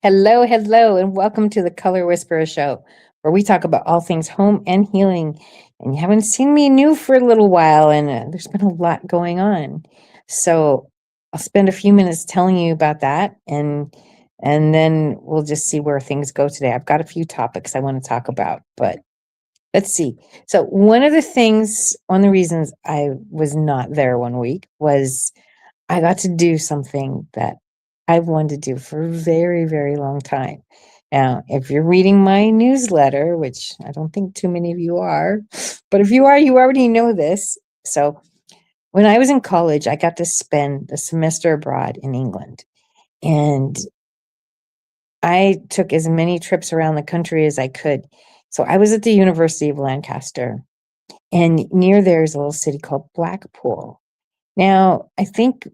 Hello, and welcome to the Color Whisperer Show, where we talk about all things home and healing. And you haven't seen me new for a little while, and there's been a lot going on. So I'll spend a few minutes telling you about that, and then we'll just see where things go today. I've got a few topics I want to talk about, but let's see. So one of the reasons I was not there one week was I got to do something that I've wanted to do for a very, very long time. Now, if you're reading my newsletter, which I don't think too many of you are, but if you are, you already know this. So, when I was in college, I got to spend a semester abroad in England. And I took as many trips around the country as I could. So, I was at the University of Lancaster, and near there is a little city called Blackpool. Now, I think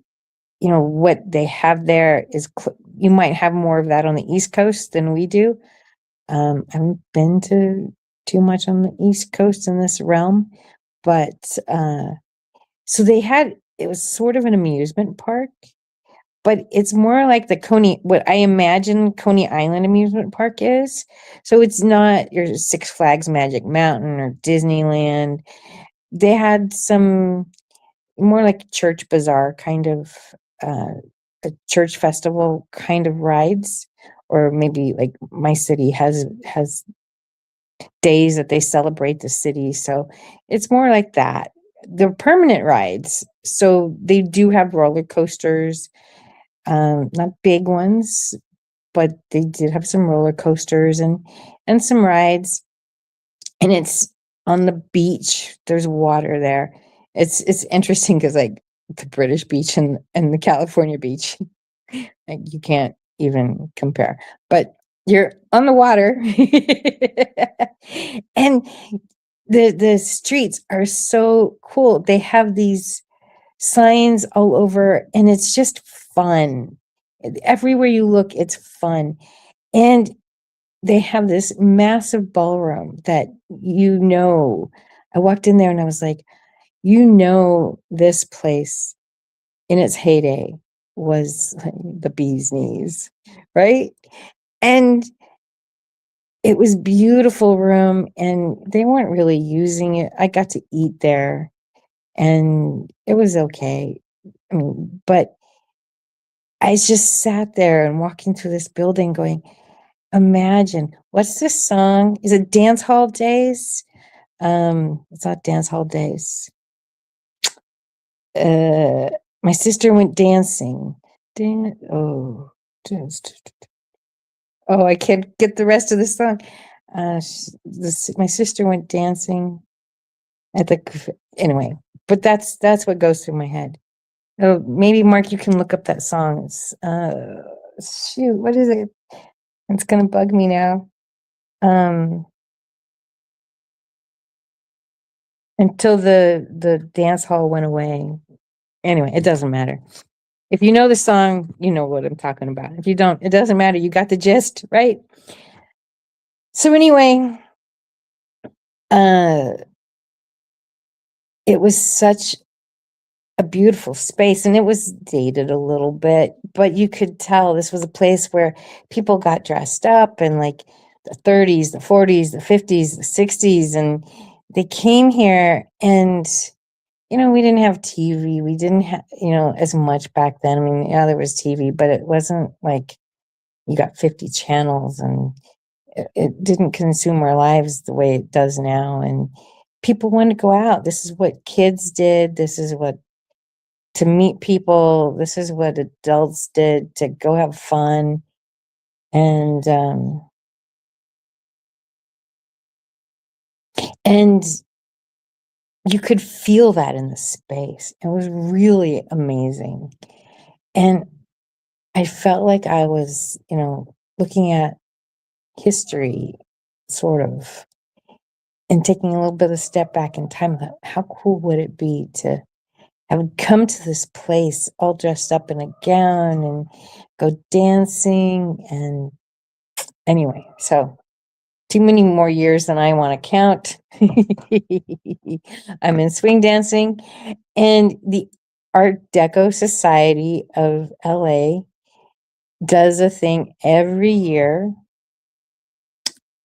what they have there is you might have more of that on the East Coast than we do. I haven't been to too much on the East Coast in this realm, but so it was sort of an amusement park, but it's more like what I imagine Coney Island amusement park is. So it's not your Six Flags Magic Mountain or Disneyland. They had some more like church bazaar kind of a church festival kind of rides, or maybe like my city has days that they celebrate the city, so it's more like that. They're permanent rides, so they do have roller coasters, not big ones, but they did have some roller coasters and some rides, and it's on the beach. There's water there. It's interesting because like the British beach and the California beach, like you can't even compare. But you're on the water, and the streets are so cool. They have these signs all over, and it's just fun. Everywhere you look, it's fun, and they have this massive ballroom that I walked in there and I was like, this place in its heyday was like the bee's knees, right? And it was beautiful room, and they weren't really using it. I got to eat there, and it was okay. I mean, but I just sat there and walking through this building going, imagine, what's this song? Is it Dance Hall Days? It's not Dance Hall Days. My sister went dancing. Oh, I can't get the rest of the song. My sister went dancing at anyway, but that's what goes through my head. Oh, maybe Mark, you can look up that song. Shoot, what is it? It's gonna bug me now. Until the dance hall went away. Anyway, it doesn't matter. If you know the song, you know what I'm talking about. If you don't, it doesn't matter. You got the gist, right? So anyway, it was such a beautiful space, and it was dated a little bit, but you could tell this was a place where people got dressed up in like the 30s, the 40s, the 50s, the 60s, and they came here. And we didn't have TV. We didn't have, as much back then. I mean, yeah, there was TV, but it wasn't like you got 50 channels, and it didn't consume our lives the way it does now. And people wanted to go out. This is what kids did. To meet people. This is what adults did, to go have fun. And you could feel that in the space. It was really amazing. And I felt like I was, looking at history, sort of, and taking a little bit of a step back in time. How cool would it be to have come to this place all dressed up in a gown and go dancing? And anyway, so too many more years than I want to count. I'm in swing dancing, and the Art Deco Society of LA does a thing every year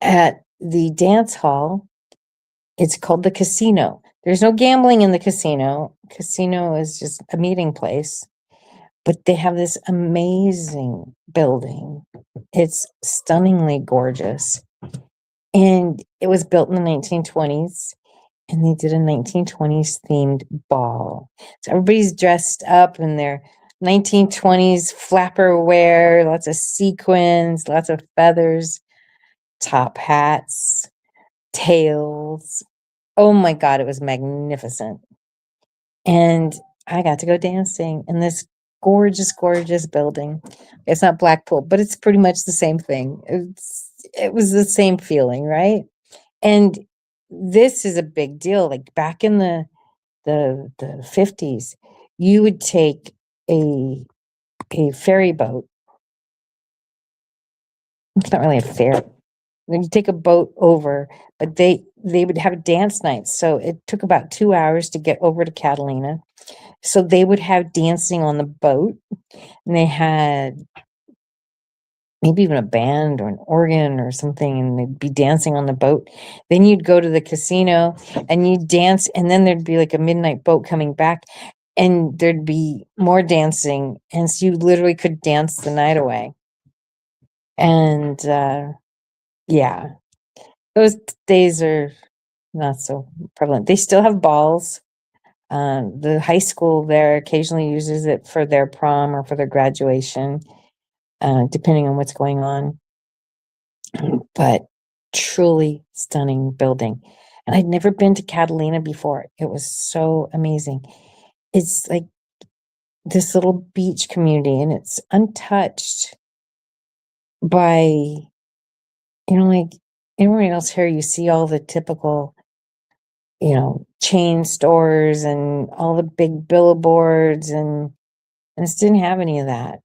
at the dance hall. It's called the Casino. There's no gambling in the casino. Casino is just a meeting place. But they have this amazing building. It's stunningly gorgeous. And it was built in the 1920s. And they did a 1920s themed ball. So everybody's dressed up in their 1920s flapper wear, lots of sequins, lots of feathers, top hats, tails. Oh my God, it was magnificent. And I got to go dancing in this gorgeous, gorgeous building. It's not Blackpool, but it's pretty much the same thing. It was the same feeling, right? And this is a big deal. Like back in the 50s, you would take a ferry boat. It's not really a ferry. Then you take a boat over, but they would have dance nights. So it took about 2 hours to get over to Catalina. So they would have dancing on the boat, and they had maybe even a band or an organ or something, and they'd be dancing on the boat. Then you'd go to the casino and you'd dance, and then there'd be like a midnight boat coming back, and there'd be more dancing, and so you literally could dance the night away. And yeah, those days are not so prevalent. They still have balls. The high school there occasionally uses it for their prom or for their graduation, depending on what's going on. But truly stunning building. And I'd never been to Catalina before. It was so amazing. It's like this little beach community, and it's untouched by, like anywhere else here, you see all the typical, chain stores and all the big billboards, and this didn't have any of that.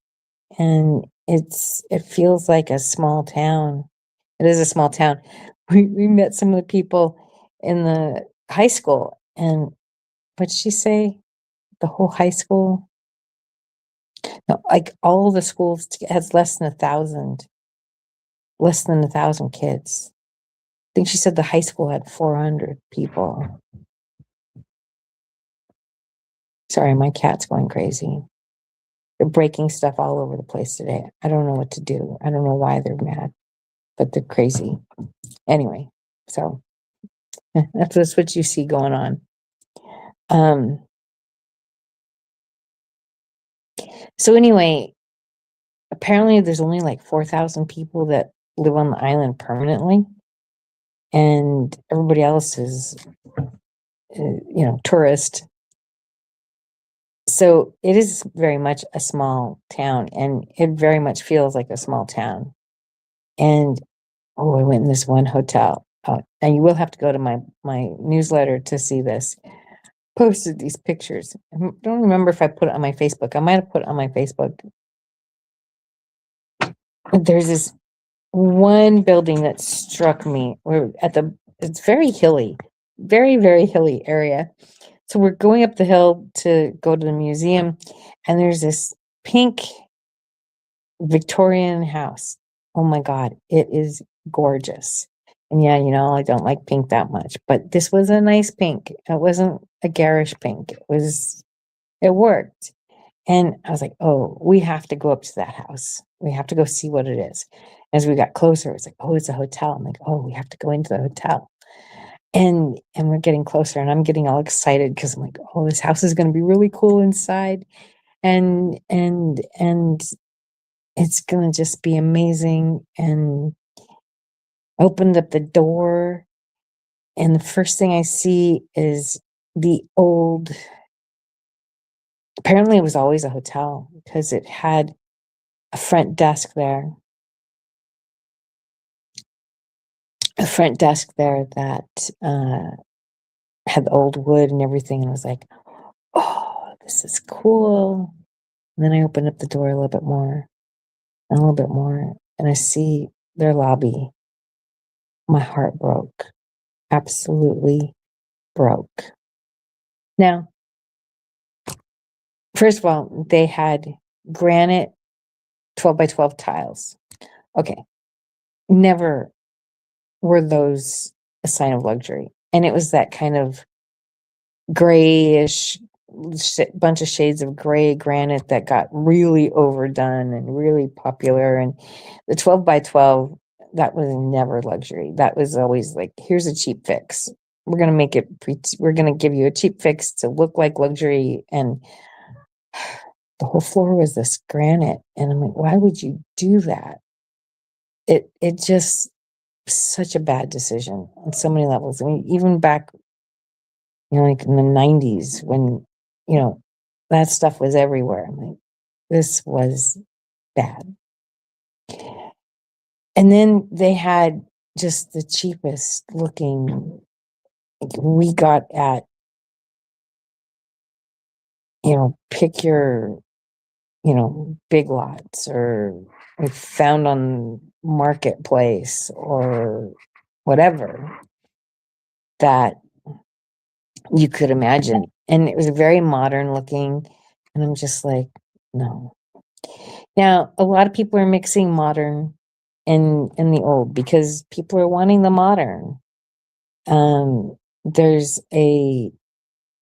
And it feels like a small town. It is a small town. We met some of the people in the high school, and what'd she say? The whole high school? No, like all the schools has less than 1,000 kids. I think she said the high school had 400 people. Sorry, my cat's going crazy. They're breaking stuff all over the place today. I don't know what to do. I don't know why they're mad, but they're crazy. Anyway, so that's what you see going on. So anyway, apparently there's only like 4,000 people that live on the island permanently, and everybody else is, tourist. So it is very much a small town, and it very much feels like a small town. And I went in this one hotel, and you will have to go to my newsletter to see this. Posted these pictures. I don't remember if I put it on my Facebook. I might have put it on my Facebook. There's this one building that struck me. It's very hilly, very, very hilly area. So we're going up the hill to go to the museum, and there's this pink Victorian house. Oh my God, it is gorgeous. And yeah, I don't like pink that much, but this was a nice pink. It wasn't a garish pink. It worked. And I was like, oh, we have to go up to that house. We have to go see what it is. As we got closer, it's like, oh, it's a hotel. I'm like, oh, we have to go into the hotel. And we're getting closer, and I'm getting all excited because I'm like, oh, this house is going to be really cool inside. And it's going to just be amazing. And opened up the door, and the first thing I see is apparently it was always a hotel because it had a front desk there. A front desk there that had the old wood and everything, and I was like, oh, this is cool. And then I opened up the door a little bit more, and a little bit more, and I see their lobby. My heart broke. Absolutely broke. Now, first of all, they had granite 12 by 12 tiles. Okay. Never were those a sign of luxury. And it was that kind of grayish bunch of shades of gray granite that got really overdone and really popular. And the 12 by 12, that was never luxury. That was always like, here's a cheap fix. We're going to make it, we're going to give you a cheap fix to look like luxury. And the whole floor was this granite. And I'm like, why would you do that? It just, such a bad decision on so many levels. I mean, even back, like in the 90s when, that stuff was everywhere. I'm like, this was bad. And then they had just the cheapest looking, we got at, pick your, Big Lots or we found on Marketplace or whatever that you could imagine. And it was very modern looking. And I'm just like, no. Now, a lot of people are mixing modern and the old because people are wanting the modern. There's a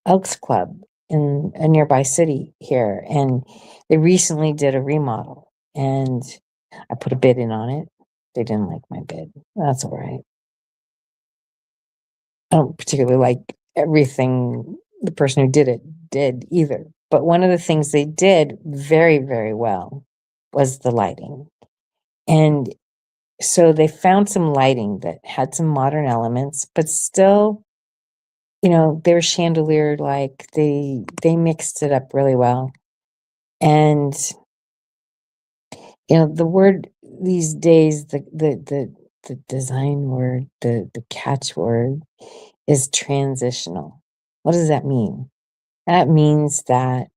Elks Club in a nearby city here, and they recently did a remodel, and I put a bid in on it. They didn't like my bid. That's all right. I don't particularly like everything the person who did it did either. But one of the things they did very, very well was the lighting. And so they found some lighting that had some modern elements, but still, they were chandelier like they mixed it up really well. And the word these days, the design word, the catchword is transitional. What does that mean? That means that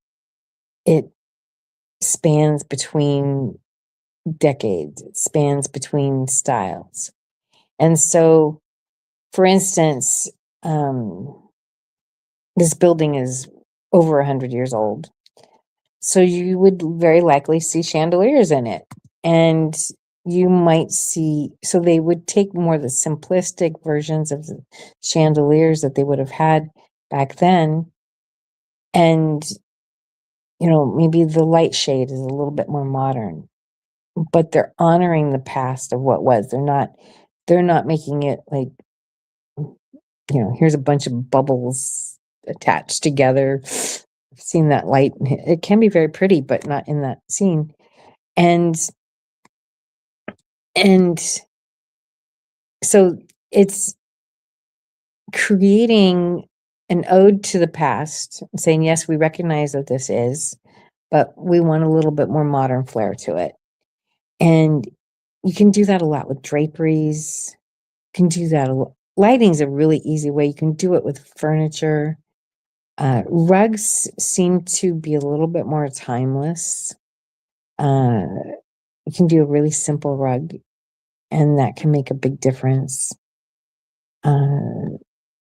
it spans between decades, it spans between styles. And so, for instance, this building is over 100 years old. So you would very likely see chandeliers in it. And you might see, so they would take more the simplistic versions of the chandeliers that they would have had back then. And, maybe the light shade is a little bit more modern, but they're honoring the past of what was. They're not making it like, here's a bunch of bubbles attached together. I've seen that light. It can be very pretty, but not in that scene. And so it's creating an ode to the past, saying, yes, we recognize what this is, but we want a little bit more modern flair to it. And you can do that a lot with draperies. You can do that. Lighting's a really easy way. You can do it with furniture. Rugs seem to be a little bit more timeless. You can do a really simple rug, and that can make a big difference.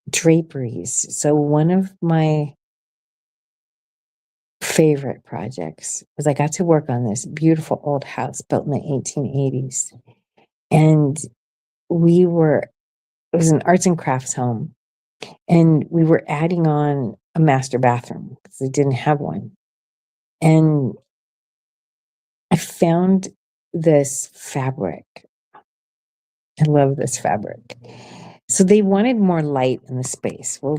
Draperies. So one of my favorite projects was I got to work on this beautiful old house built in the 1880s. And it was an arts and crafts home. And we were adding on a master bathroom because they didn't have one. And I found this fabric. I love this fabric. So they wanted more light in the space. Well,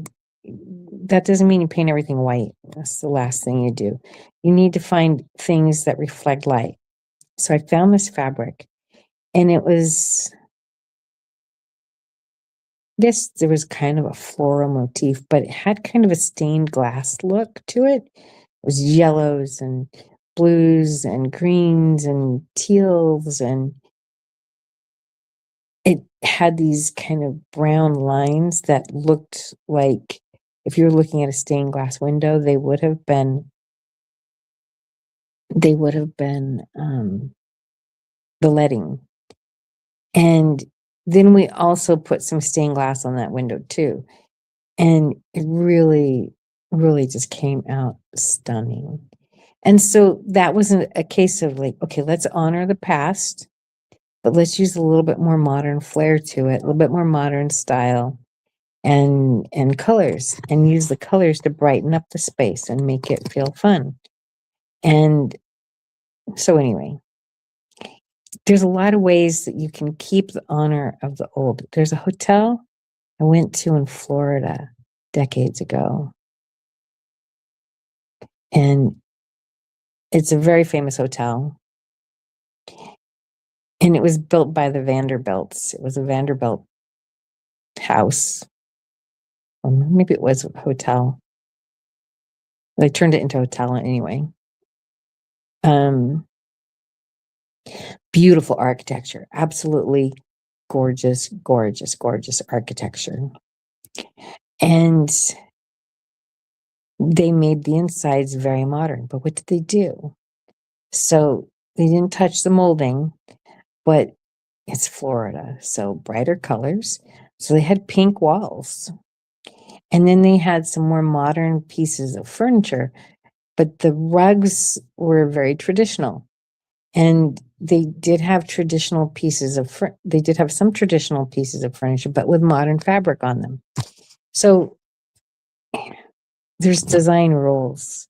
that doesn't mean you paint everything white. That's the last thing you do. You need to find things that reflect light. So I found this fabric, and it was, I guess there was kind of a floral motif, but it had kind of a stained glass look to it. It was yellows and blues and greens and teals, and it had these kind of brown lines that looked like, if you were looking at a stained glass window, they would have been the leading. And then we also put some stained glass on that window too. And it really, really just came out stunning. And so that wasn't a case of like, okay, let's honor the past, but let's use a little bit more modern flair to it, a little bit more modern style and colors, and use the colors to brighten up the space and make it feel fun. And so anyway, there's a lot of ways that you can keep the honor of the old. There's a hotel I went to in Florida decades ago, and it's a very famous hotel. And it was built by the Vanderbilts. It was a Vanderbilt house. Or maybe it was a hotel. They turned it into a hotel anyway. Beautiful architecture, absolutely gorgeous, gorgeous, gorgeous architecture. And they made the insides very modern. But what did they do? So they didn't touch the molding, but it's Florida, so brighter colors. So they had pink walls. And then they had some more modern pieces of furniture, but the rugs were very traditional. And they did have traditional pieces of they did have some traditional pieces of furniture, but with modern fabric on them. So there's design rules.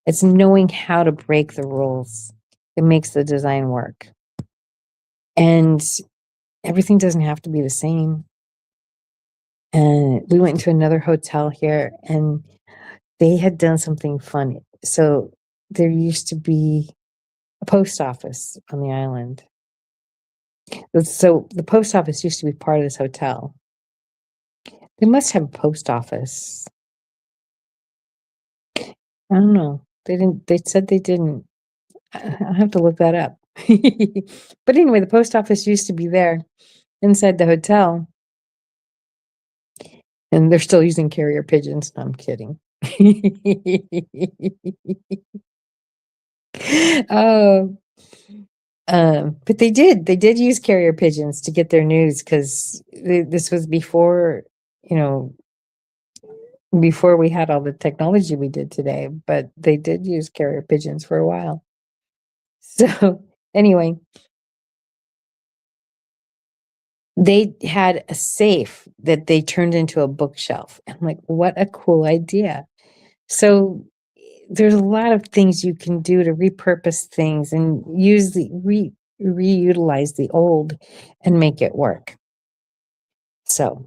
It's knowing how to break the rules that makes the design work. And everything doesn't have to be the same. And we went into another hotel here, and they had done something funny. So there used to be a post office on the island. So the post office used to be part of this hotel. They must have a post office. I don't know. They didn't. They said they didn't. I'll have to look that up. But anyway, the post office used to be there inside the hotel, and they're still using carrier pigeons. No, I'm kidding. Oh, but they did use carrier pigeons to get their news, because this was before, you know, before we had all the technology we did today, but they did use carrier pigeons for a while. So anyway, they had a safe that they turned into a bookshelf. I'm like, what a cool idea. So there's a lot of things you can do to repurpose things and use the reutilize the old and make it work. So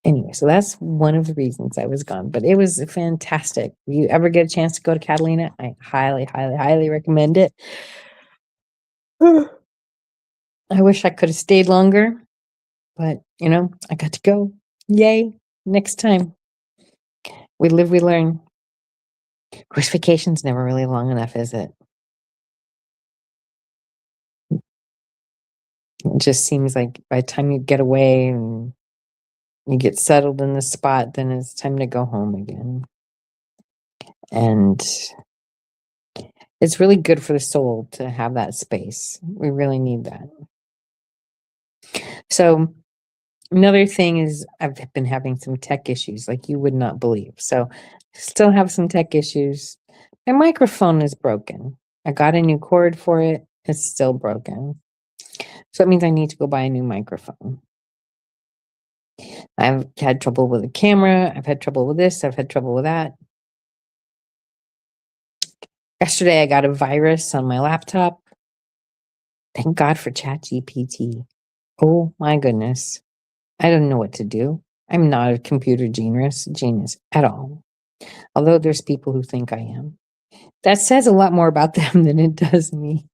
anyway, so that's one of the reasons I was gone, but it was fantastic. If you ever get a chance to go to Catalina, I highly, highly, highly recommend it. I wish I could have stayed longer, but you know, I got to go. Yay. Next time. We live, we learn. Of course, vacation's never really long enough, is it? It just seems like by the time you get away and you get settled in the spot, then it's time to go home again. And it's really good for the soul to have that space. We really need that. So another thing is I've been having some tech issues like you would not believe. So still have some tech issues. My microphone is broken. I got a new cord for it. It's still broken. So that means I need to go buy a new microphone. I've had trouble with the camera. I've had trouble with this. I've had trouble with that. Yesterday, I got a virus on my laptop. Thank God for ChatGPT. Oh my goodness. I don't know what to do. I'm not a computer genius at all. Although there's people who think I am. That says a lot more about them than it does me.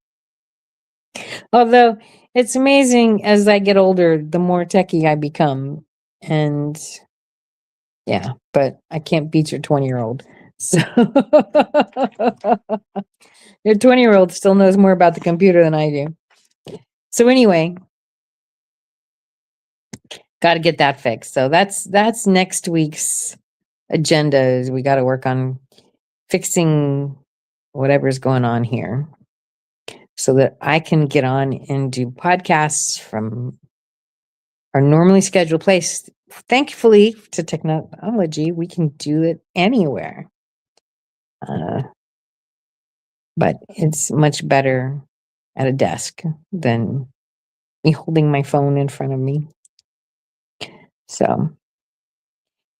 Although it's amazing, as I get older, the more techie I become. And yeah, but I can't beat your 20-year-old. So your 20-year-old still knows more about the computer than I do. So anyway, got to get that fixed. So that's next week's agenda. Is we got to work on fixing whatever's going on here, so that I can get on and do podcasts from our normally scheduled place. Thankfully, to technology, we can do it anywhere. but it's much better at a desk than me holding my phone in front of me. So,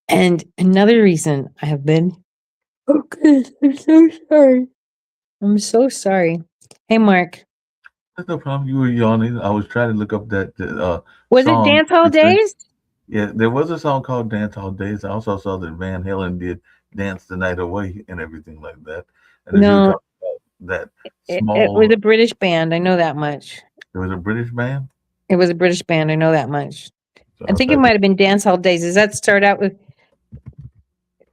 and another reason I have been, oh goodness, I'm so sorry. I'm so sorry. Hey, Mark, That's no problem. You were yawning. I was trying to look up that was it song. Dance Hall Days? Yeah, there was a song called "Dance All Days." I also saw that Van Halen did "Dance the Night Away" and everything like that. And as you were No, talking about that it was small, a British band. I know that much. there was a British band. It was a British band. I know that much. So I I'll think it type might it. have been Dance Hall Days. Does that start out with?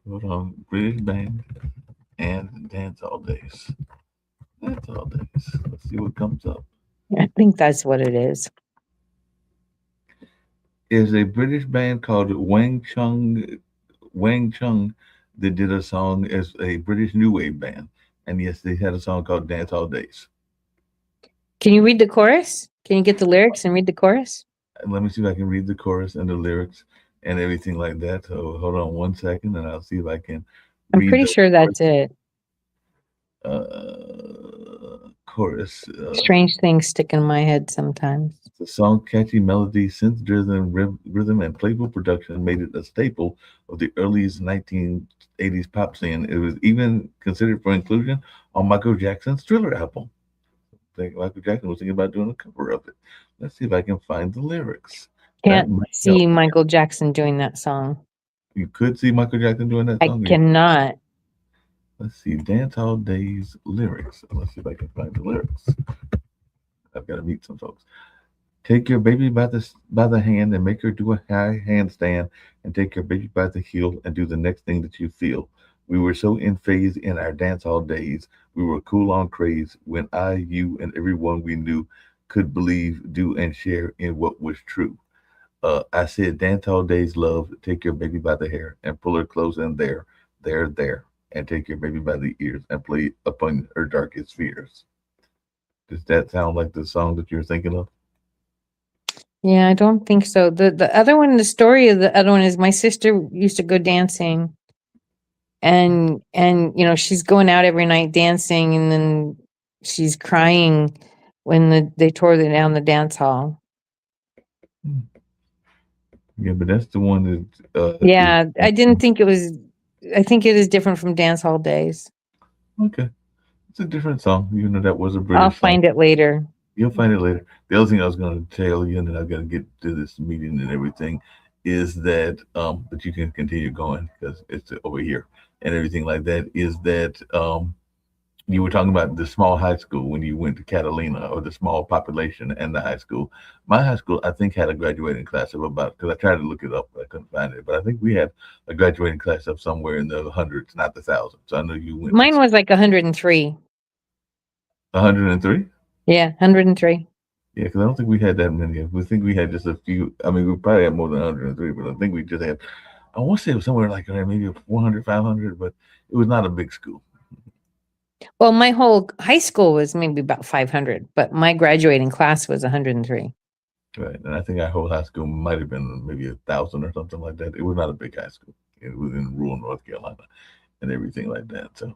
Hold on, British band and "Dance All Days." Dance All Days. Let's see what comes up. I think that's what it is. Is a British band called Wang Chung that did a song as a British new wave band. And yes, they had a song called Dance All Days. Can you read the chorus? Can you get the lyrics and read the chorus? And let me see if I can read the chorus and the lyrics and everything like that. So hold on one second and I'll see if I can I'm read pretty the sure that's it. chorus. Strange things stick in my head sometimes. The song, catchy melody, synth-driven rhythm, and playful production made it a staple of the early 1980s pop scene. It was even considered for inclusion on Michael Jackson's Thriller album. I think Michael Jackson was thinking about doing a cover of it. Let's see if I can find the lyrics. That Can't might see help. Michael Jackson doing that song. You could see Michael Jackson doing that I song. cannot. Let's see, Dance Hall Days lyrics. Let's see if I can find the lyrics. I've got to meet some folks. Take your baby by the hand and make her do a high handstand, and take your baby by the heel and do the next thing that you feel. We were so in phase in our dance hall days. We were cool on craze when I, you, and everyone we knew could believe, do, and share in what was true. I said, dance hall days, love. Take your baby by the hair and pull her close in there, and take your baby by the ears and play upon her darkest fears. Does that sound like the song that you're thinking of? Yeah, I don't think so. The other one, the story of the other one is my sister used to go dancing, and she's going out every night dancing, and then she's crying when they tore down the dance hall. Hmm. Yeah, but that's the one that is Yeah, I didn't think it was. I think it is different from Dance Hall Days. okay. It's a different song. You know that was a I'll British song. find it later. You'll find it later. The other thing I was going to tell you, and then I'm going to get to this meeting and everything, is that but you can continue going because it's over here and everything like that. Is that you were talking about the small high school when you went to Catalina, or the small population and the high school. My high school, I think, had a graduating class of about, because I tried to look it up, but I couldn't find it. But I think we had a graduating class of somewhere in the hundreds, not the thousands. So I know you went Mine was like 103. 103. Yeah, 103. Yeah, because I don't think we had that many. We think we had just a few. I mean, we probably had more than 103, but I think we just had, I want to say it was somewhere like maybe 400, 500, but it was not a big school. Well, my whole high school was maybe about 500, but my graduating class was 103. Right. And I think our whole high school might have been maybe 1,000 or something like that. It was not a big high school. It was in rural North Carolina and everything like that. So,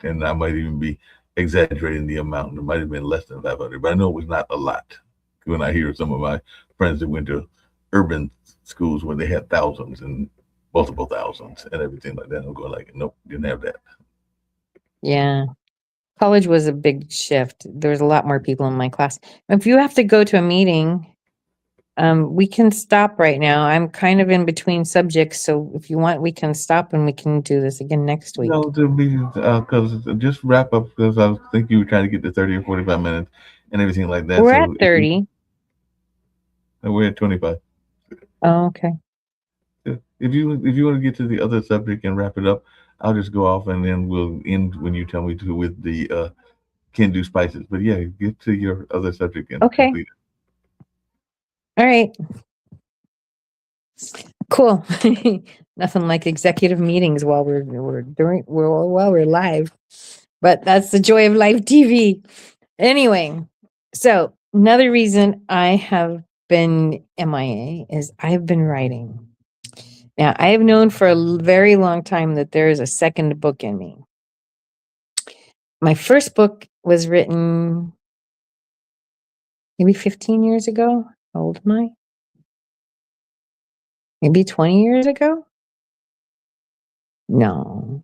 and I might even be exaggerating the amount. It might have been less than 500, but I know it was not a lot. When I hear some of my friends that went to urban schools where they had thousands and multiple thousands and everything like that, I'm going like, nope, didn't have that. Yeah. College was a big shift. There was a lot more people in my class. If you have to go to a meeting, we can stop right now. I'm kind of in between subjects, so if you want, we can stop and we can do this again next week. No, to be because just wrap up because I think you were trying to get to 30 or 45 minutes and everything like that. We're at So if you, 30. we're at 25. Oh, okay. If you want to get to the other subject and wrap it up, I'll just go off and then we'll end when you tell me to with the can do spices. But yeah, get to your other subject and Okay. complete All right. Cool. Nothing like executive meetings while we're live. But that's the joy of live TV. Anyway, so another reason I have been MIA is I've been writing. Now, I have known for a very long time that there is a second book in me. my first book was written maybe 15 years ago. How old am I? Maybe 20 years ago? No.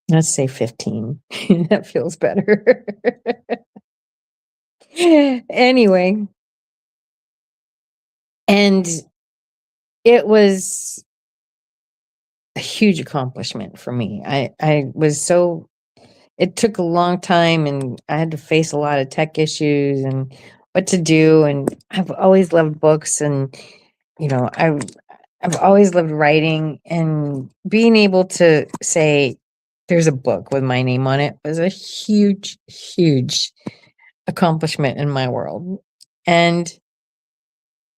Let's say 15. That feels better. Anyway, and it was a huge accomplishment for me. I was so, it took a long time and I had to face a lot of tech issues and what to do. And I've always loved books and, you know, I've always loved writing, and being able to say there's a book with my name on it was a huge, huge accomplishment in my world. And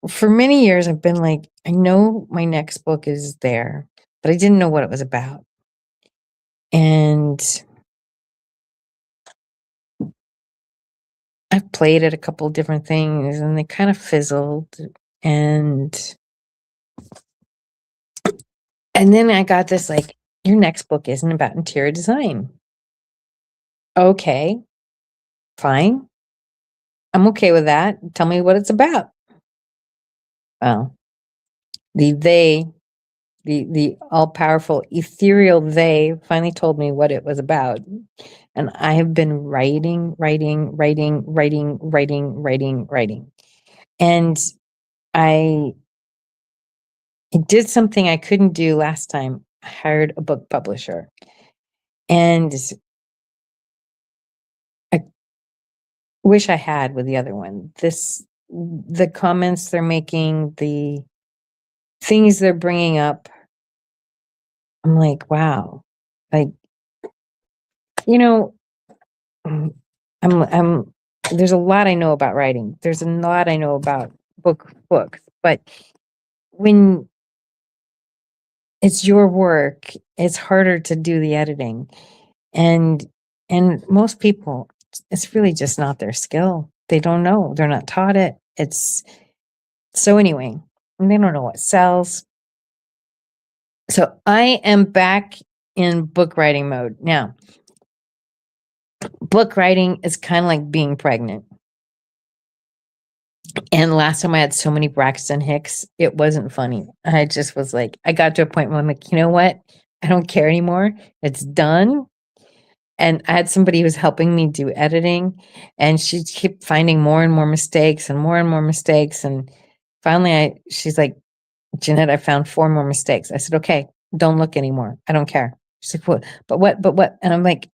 for many years, I've been like, I know my next book is there, but I didn't know what it was about. And I've played at a couple of different things and they kind of fizzled. And then I got this like, your next book isn't about interior design. Okay, fine. I'm okay with that. Tell me what it's about. Well, the all-powerful ethereal they finally told me what it was about. And I have been writing. And I did something I couldn't do last time. I hired a book publisher. And I wish I had with the other one. The comments they're making, the things they're bringing up, I'm like, wow. Like, you know, I'm there's a lot I know about writing. There's a lot I know about books, but when it's your work, it's harder to do the editing. And most people, it's really just not their skill. They don't know. They're not taught it. It's so anyway, and they don't know what sells. So I am back in book writing mode. Now, book writing is kind of like being pregnant. And last time I had so many Braxton Hicks, it wasn't funny. I just was like, I got to a point where I'm like, you know what? I don't care anymore. It's done. And I had somebody who was helping me do editing, and she kept finding more and more mistakes and more and more mistakes. And finally, she's like, Jeanette, I found 4 more mistakes. I said, okay, don't look anymore. I don't care. She's like, what? But what? But what? And I'm like,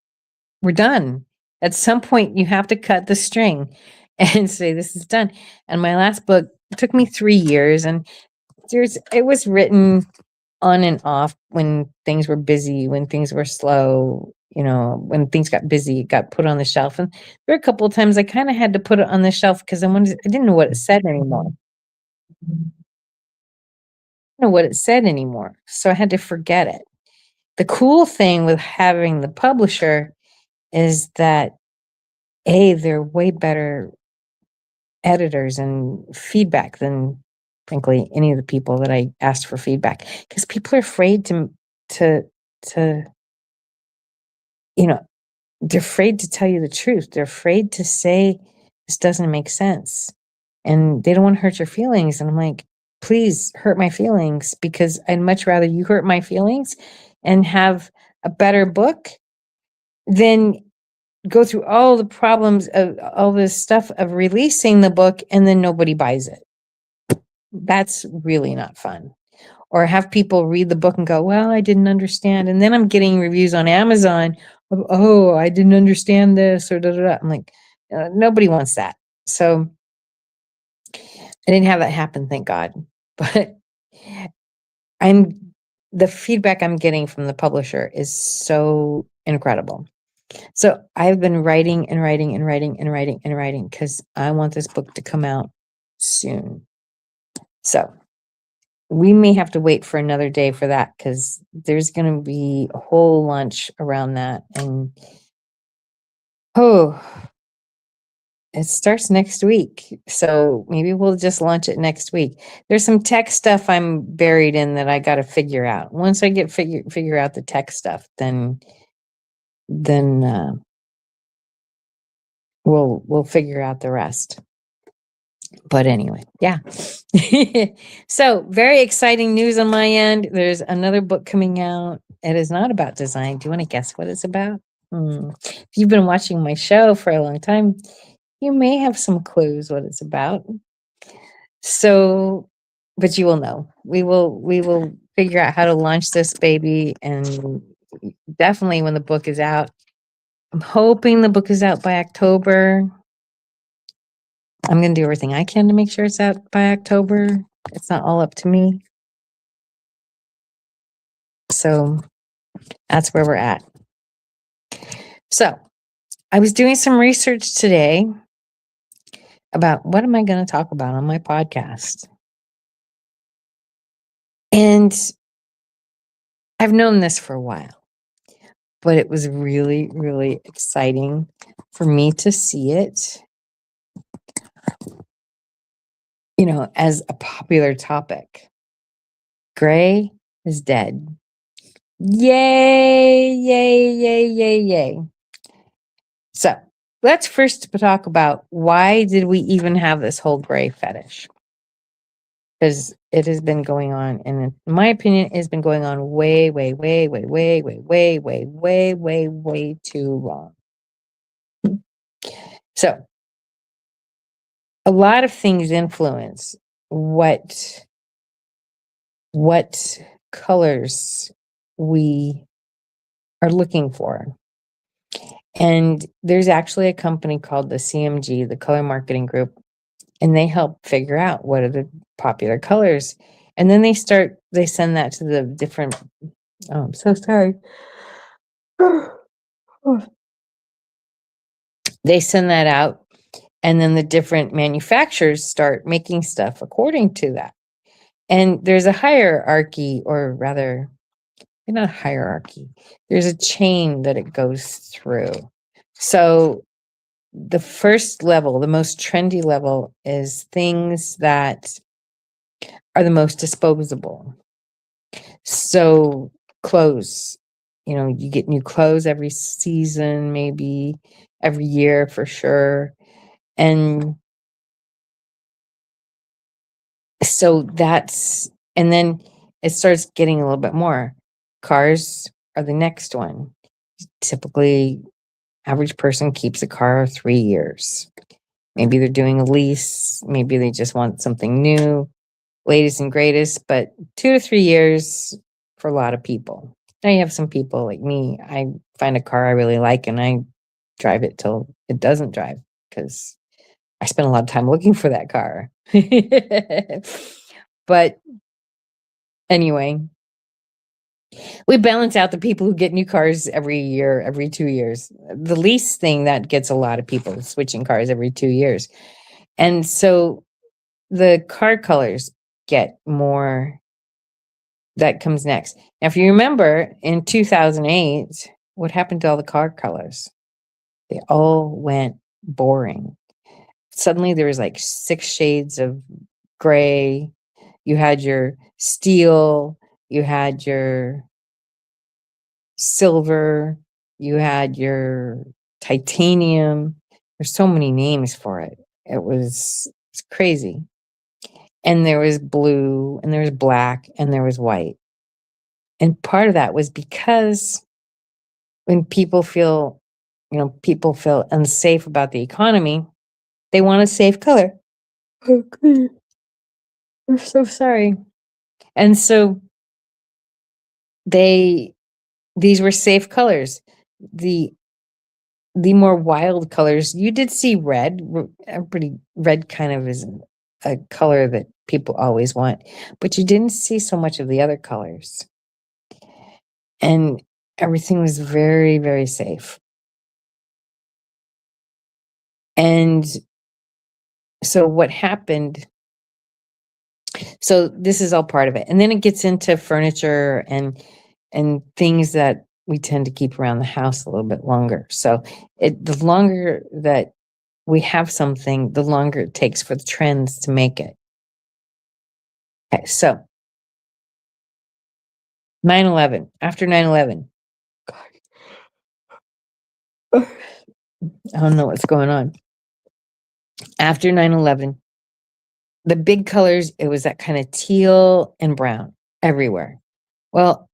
we're done. At some point, you have to cut the string and say, this is done. And my last book took me 3 years, and it was written on and off when things were busy, when things were slow, when things got busy, it got put on the shelf. And there were a couple of times I kind of had to put it on the shelf because I didn't know what it said anymore. Know what it said anymore. So I had to forget it. The cool thing with having the publisher is that they're way better editors and feedback than frankly any of the people that I asked for feedback, because people are afraid to they're afraid to tell you the truth. They're afraid to say this doesn't make sense, and they don't want to hurt your feelings. And I'm like, please hurt my feelings, because I'd much rather you hurt my feelings and have a better book than go through all the problems of all this stuff of releasing the book and then nobody buys it. That's really not fun. Or have people read the book and go, well, I didn't understand. And then I'm getting reviews on Amazon of, oh, I didn't understand this, or da, da, da. I'm like, nobody wants that. So I didn't have that happen, thank God. But the feedback I'm getting from the publisher is so incredible. So I've been writing and writing and writing and writing and writing because I want this book to come out soon. So we may have to wait for another day for that, because there's going to be a whole lunch around that. And it starts next week. So maybe we'll just launch it next week. There's some tech stuff I'm buried in that I got to figure out. Once I get figure out the tech stuff, then we'll figure out the rest. But anyway, yeah. So very exciting news on my end. There's another book coming out. It is not about design. Do you want to guess what it's about? If you've been watching my show for a long time, you may have some clues what it's about. So, but you will know. We will figure out how to launch this baby, and definitely when the book is out. I'm hoping the book is out by October. I'm going to do everything I can to make sure it's out by October. It's not all up to me. So that's where we're at. So I was doing some research today about what am I going to talk about on my podcast. And I've known this for a while, but it was really, really exciting for me to see it, you know, as a popular topic. Gray is dead. Yay, yay, yay, yay, yay. So let's first talk about why did we even have this whole gray fetish? Because it has been going on, and in my opinion, it's been going on way, way, way, way, way, way, way, way, way, way, way too long. So a lot of things influence what colors we are looking for. And there's actually a company called the CMG, the Color Marketing Group, and they help figure out what are the popular colors. And then they send that to the different, oh, I'm so sorry. They send that out, and then the different manufacturers start making stuff according to that. And there's a hierarchy, or rather, not a hierarchy. There's a chain that it goes through. So the first level, the most trendy level, is things that are the most disposable. So clothes, you know, you get new clothes every season, maybe every year for sure. And so and then it starts getting a little bit more. Cars are the next one. Typically, average person keeps a car 3 years. Maybe they're doing a lease. Maybe they just want something new, latest and greatest, but 2 to 3 years for a lot of people. Now you have some people like me. I find a car I really like and I drive it till it doesn't drive because I spend a lot of time looking for that car. But anyway, we balance out the people who get new cars every year, every 2 years. The lease thing, that gets a lot of people switching cars every 2 years. And so the car colors get more, that comes next. Now, if you remember in 2008, what happened to all the car colors? They all went boring. Suddenly there was like 6 shades of gray. You had your steel, you had your silver, you had your titanium. There's so many names for it. It's crazy. And there was blue, and there was black, and there was white. And part of that was because when people feel unsafe about the economy, they want a safe color. Okay. I'm so sorry. And so these were safe colors. The more wild colors, you did see red. Red kind of is a color that people always want, but you didn't see so much of the other colors. And everything was very, very safe. And so what happened, so this is all part of it. And then it gets into furniture and things that we tend to keep around the house a little bit longer. So the longer that we have something, the longer it takes for the trends to make it. Okay, so 9/11, after 9/11, I don't know what's going on. After 9/11, the big colors, it was that kind of teal and brown everywhere. Well,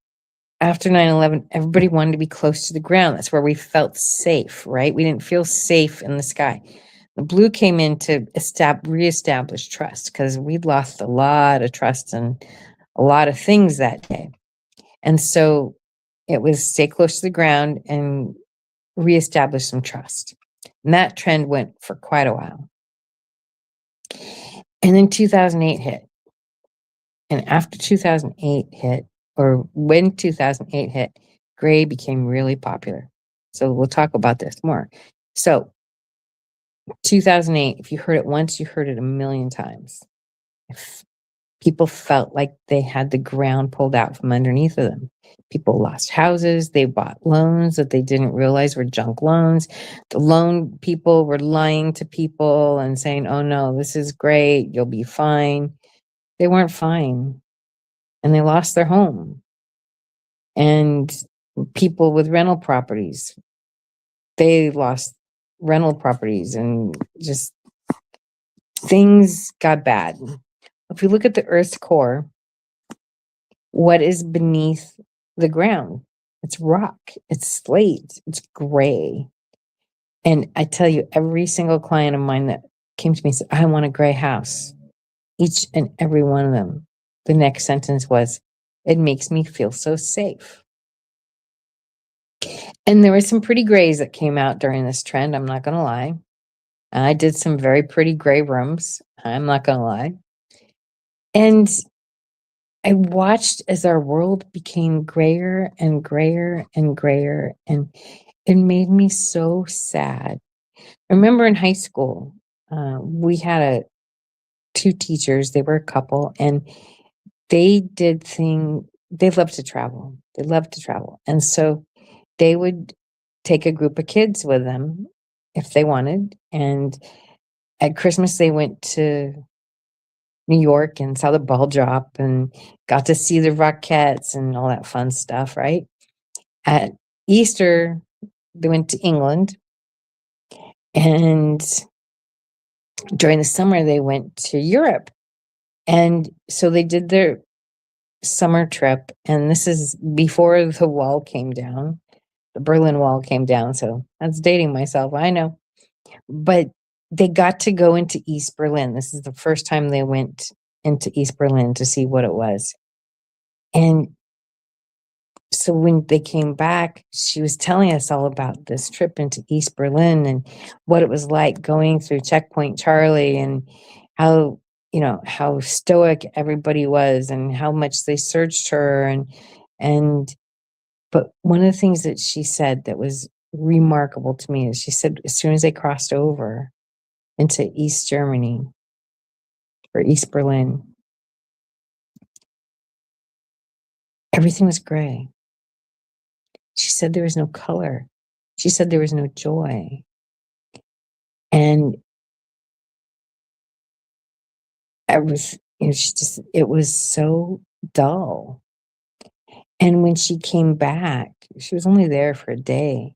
after 9/11, everybody wanted to be close to the ground. That's where we felt safe, right? We didn't feel safe in the sky. The blue came in to reestablish trust because we'd lost a lot of trust in a lot of things that day. And so it was stay close to the ground and reestablish some trust. And that trend went for quite a while. And then 2008 hit. And after 2008 hit, or when 2008 hit, gray became really popular. So we'll talk about this more. So 2008, if you heard it once, you heard it a million times. If people felt like they had the ground pulled out from underneath of them. People lost houses. They bought loans that they didn't realize were junk loans. The loan people were lying to people and saying, oh no, this is great. You'll be fine. They weren't fine. And they lost their home. And people with rental properties, they lost rental properties and just things got bad. If you look at the Earth's core, what is beneath the ground? It's rock, it's slate, it's gray. And I tell you, every single client of mine that came to me said, I want a gray house. Each and every one of them. The next sentence was, it makes me feel so safe. And there were some pretty grays that came out during this trend, I'm not going to lie. I did some very pretty gray rooms, I'm not going to lie. And I watched as our world became grayer and grayer and grayer, and it made me so sad. I remember in high school, we had two teachers, they were a couple, and they loved to travel. They loved to travel. And so they would take a group of kids with them if they wanted. And at Christmas, they went to New York and saw the ball drop and got to see the Rockettes and all that fun stuff, right? At Easter, they went to England. And during the summer, they went to Europe. And so they did their summer trip. And this is before the wall came down. The Berlin Wall came down. So that's dating myself, I know. But they got to go into East Berlin. This is the first time they went into East Berlin to see what it was. And so when they came back, she was telling us all about this trip into East Berlin and what it was like going through Checkpoint Charlie and how, how stoic everybody was and how much they searched her. But one of the things that she said that was remarkable to me is she said, as soon as they crossed over into East Germany or East Berlin, everything was gray. She said there was no color. She said there was no joy. And it was so dull. And when she came back, she was only there for a day.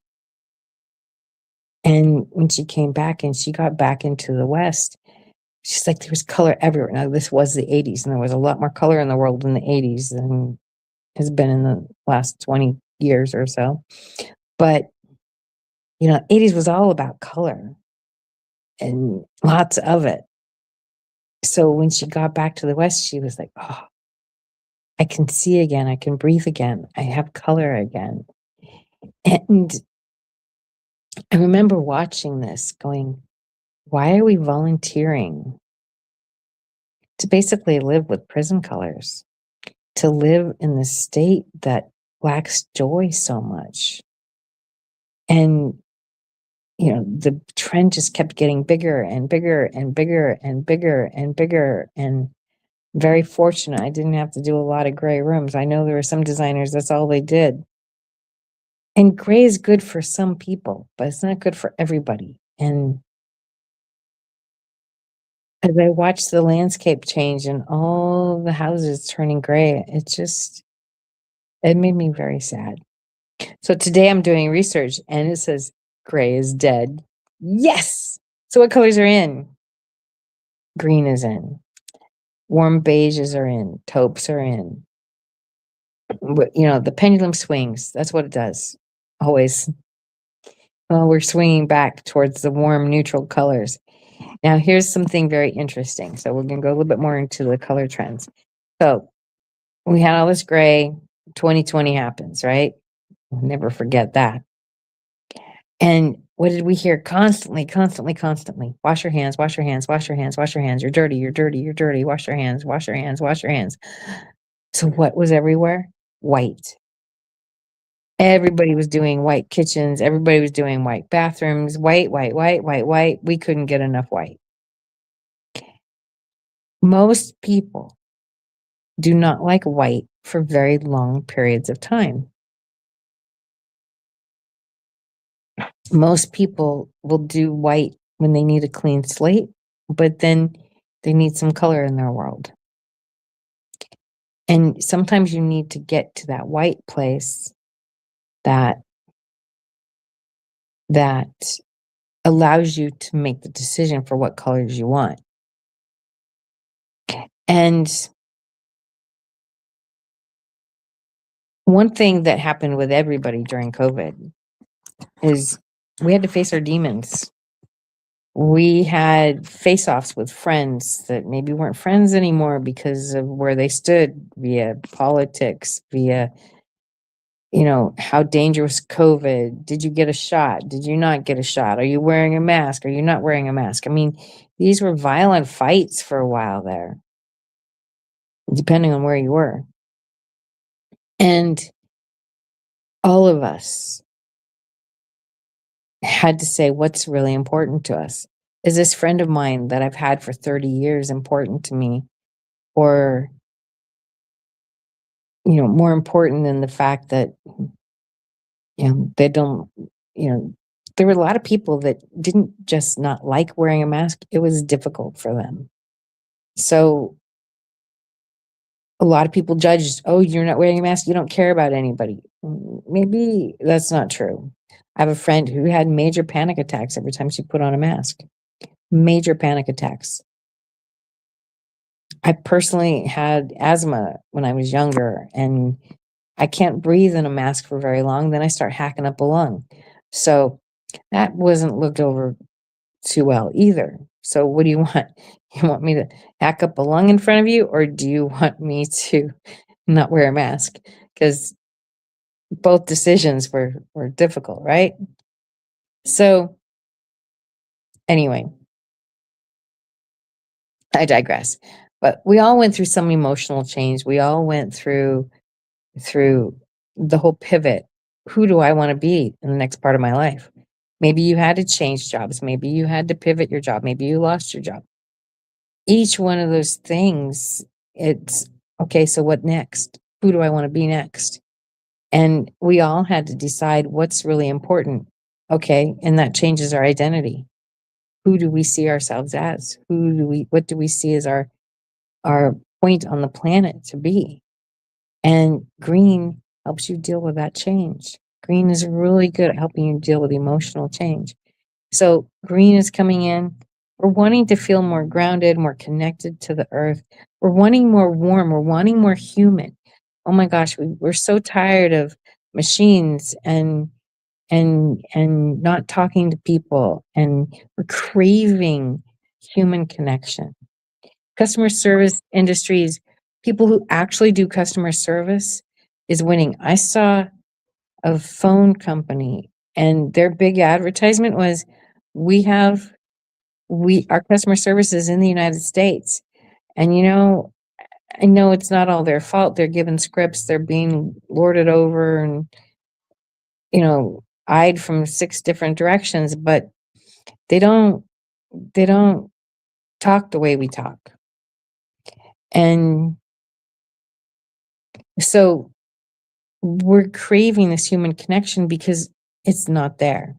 And when she came back and she got back into the West, she's like, there was color everywhere. Now, this was the 80s, and there was a lot more color in the world in the 80s than has been in the last 20 years or so. But, 80s was all about color and lots of it. So when she got back to the West, she was like, oh, I can see again. I can breathe again. I have color again. And I remember watching this going, why are we volunteering to basically live with prison colors, to live in the state that lacks joy so much? And, the trend just kept getting bigger and bigger and bigger and bigger and bigger. And very fortunate, I didn't have to do a lot of gray rooms. I know there were some designers, that's all they did. And gray is good for some people, but it's not good for everybody. And as I watch the landscape change and all the houses turning gray, it made me very sad. So today I'm doing research and it says gray is dead. Yes. So what colors are in? Green is in. Warm beiges are in. Taupes are in. The pendulum swings. That's what it does. Always. Well, we're swinging back towards the warm neutral colors. Now, here's something very interesting. So we're going to go a little bit more into the color trends. So we had all this gray. 2020 happens, right? We'll never forget that. And what did we hear constantly, constantly, constantly? Wash your hands, wash your hands, wash your hands, wash your hands. You're dirty, you're dirty, you're dirty. Wash your hands, wash your hands, wash your hands. So what was everywhere? White. Everybody was doing white kitchens. Everybody was doing white bathrooms. White, white, white, white, white. We couldn't get enough white. Most people do not like white for very long periods of time. Most people will do white when they need a clean slate, but then they need some color in their world. And sometimes you need to get to that white place that allows you to make the decision for what colors you want. And one thing that happened with everybody during COVID is we had to face our demons. We had face-offs with friends that maybe weren't friends anymore because of where they stood via politics, via, how dangerous COVID. Did you get a shot? Did you not get a shot? Are you wearing a mask? Are you not wearing a mask? I mean, these were violent fights for a while there, depending on where you were. And all of us had to say what's really important to us. Is this friend of mine that I've had for 30 years important to me? Or, more important than the fact that, they don't, there were a lot of people that didn't just not like wearing a mask. It was difficult for them. So a lot of people judged, oh, you're not wearing a mask, you don't care about anybody. Maybe that's not true. I have a friend who had major panic attacks every time she put on a mask. Major panic attacks. I personally had asthma when I was younger, and I can't breathe in a mask for very long. Then I start hacking up a lung. So that wasn't looked over too well either. So what do you want? You want me to hack up a lung in front of you, or do you want me to not wear a mask? Because both decisions were difficult, right? So anyway, I digress. But we all went through some emotional change. We all went through the whole pivot. Who do I want to be in the next part of my life? Maybe you had to change jobs. Maybe you had to pivot your job. Maybe you lost your job. Each one of those things, it's okay, so what next? Who do I want to be next? And we all had to decide what's really important. Okay, and that changes our identity. Who do we see ourselves as? What do we see as our point on the planet to be? And green helps you deal with that change. Green is really good at helping you deal with emotional change. So green is coming in. We're wanting to feel more grounded, more connected to the earth. We're wanting more warm. We're wanting more human. Oh my gosh, we're so tired of machines and not talking to people, and we're craving human connection. Customer service industries, people who actually do customer service is winning. I saw a phone company and their big advertisement was, our customer service is in the United States. And I know it's not all their fault. They're given scripts, they're being lorded over and, eyed from 6 different directions, but they don't talk the way we talk. And so we're craving this human connection because it's not there.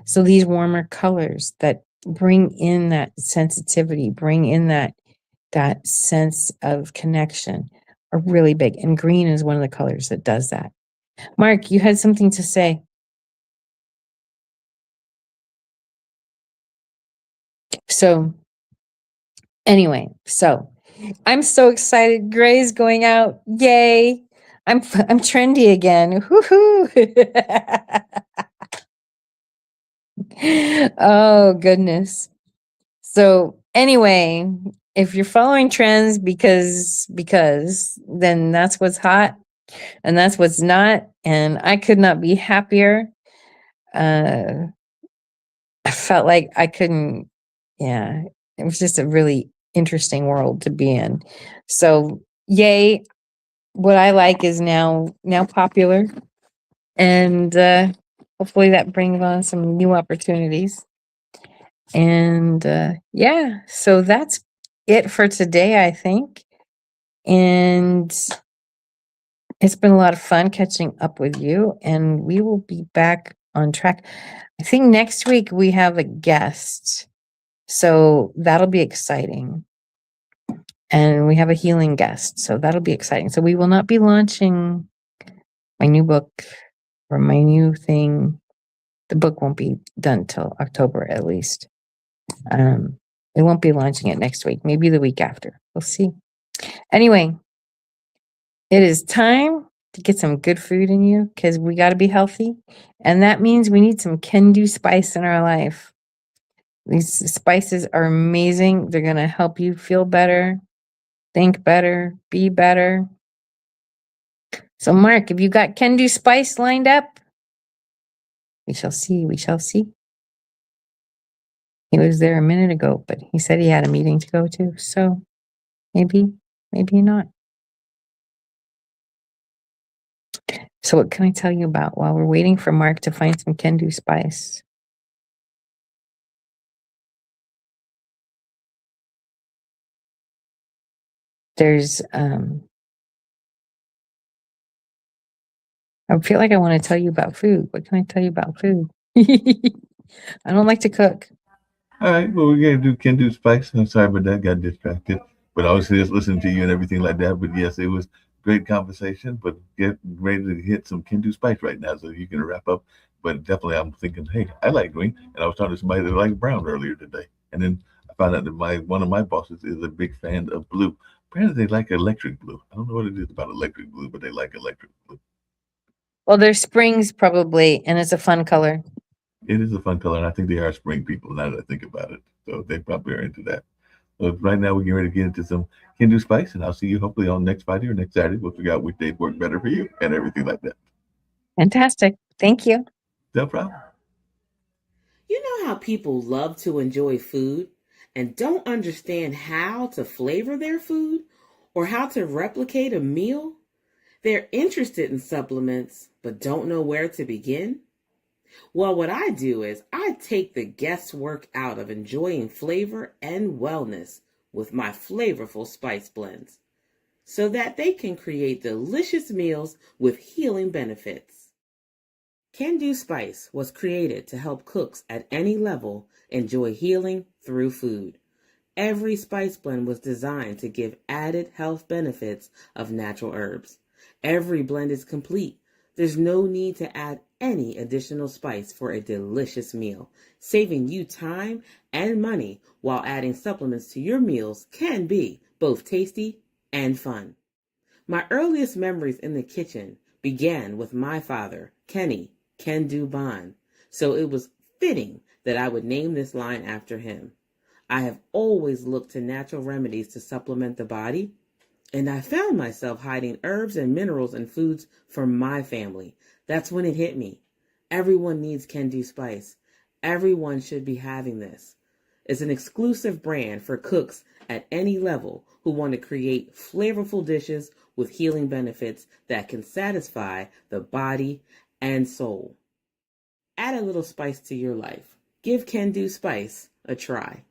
So these warmer colors that bring in that sensitivity, bring in that sense of connection are really big. And green is one of the colors that does that. Mark, you had something to say. So anyway, so I'm so excited. Gray's going out. Yay. I'm trendy again. Woohoo. Oh goodness. So anyway, if you're following trends because then that's what's hot and that's what's not, and I could not be happier. I felt like I couldn't, yeah, it was just a really interesting world to be in. So yay, what I like is now popular, and hopefully that brings on some new opportunities. And yeah, so that's it for today, I think. And it's been a lot of fun catching up with you, and we will be back on track. I think next week we have a guest, so that'll be exciting. And we have a healing guest, so that'll be exciting. So we will not be launching my new book or my new thing. The book won't be done till October at least. We won't be launching it next week, maybe the week after. We'll see. Anyway, it is time to get some good food in you because we got to be healthy. And that means we need some Kendu spice in our life. These spices are amazing. They're going to help you feel better, think better, be better. So, Mark, have you got Kendu spice lined up? We shall see. We shall see. He was there a minute ago, but he said he had a meeting to go to. So maybe not. So what can I tell you about while we're waiting for Mark to find some Kendu spice? There's, I feel like I want to tell you about food. What can I tell you about food? I don't like to cook. All right, well, we're gonna do Kendu Spice. I'm sorry about that, got distracted. But obviously just listening to you and everything like that. But yes, it was great conversation, but get ready to hit some Kendu Spice right now so you can wrap up. But definitely I'm thinking, hey, I like green. And I was talking to somebody that liked brown earlier today. And then I found out that one of my bosses is a big fan of blue. Apparently they like electric blue. I don't know what it is about electric blue, but they like electric blue. Well, there's springs probably, and it's a fun color. It is a fun color, and I think they are spring people now that I think about it. So they probably are into that. So right now we're getting ready to get into some Hindu spice, and I'll see you hopefully on next Friday or next Saturday. We'll figure out which days work better for you and everything like that. Fantastic. Thank you. No problem. You know how people love to enjoy food and don't understand how to flavor their food or how to replicate a meal? They're interested in supplements but don't know where to begin? Well, what I do is I take the guesswork out of enjoying flavor and wellness with my flavorful spice blends so that they can create delicious meals with healing benefits. Kendu Spice was created to help cooks at any level enjoy healing through food. Every spice blend was designed to give added health benefits of natural herbs. Every blend is complete. There's no need to add any additional spice for a delicious meal. Saving you time and money while adding supplements to your meals can be both tasty and fun. My earliest memories in the kitchen began with my father, Kenny Kendu Bond, so it was fitting that I would name this line after him. I have always looked to natural remedies to supplement the body, and I found myself hiding herbs and minerals in foods for my family. That's when it hit me. Everyone needs Kendu Spice. Everyone should be having this. It's an exclusive brand for cooks at any level who want to create flavorful dishes with healing benefits that can satisfy the body and soul. Add a little spice to your life. Give Kendu Spice a try.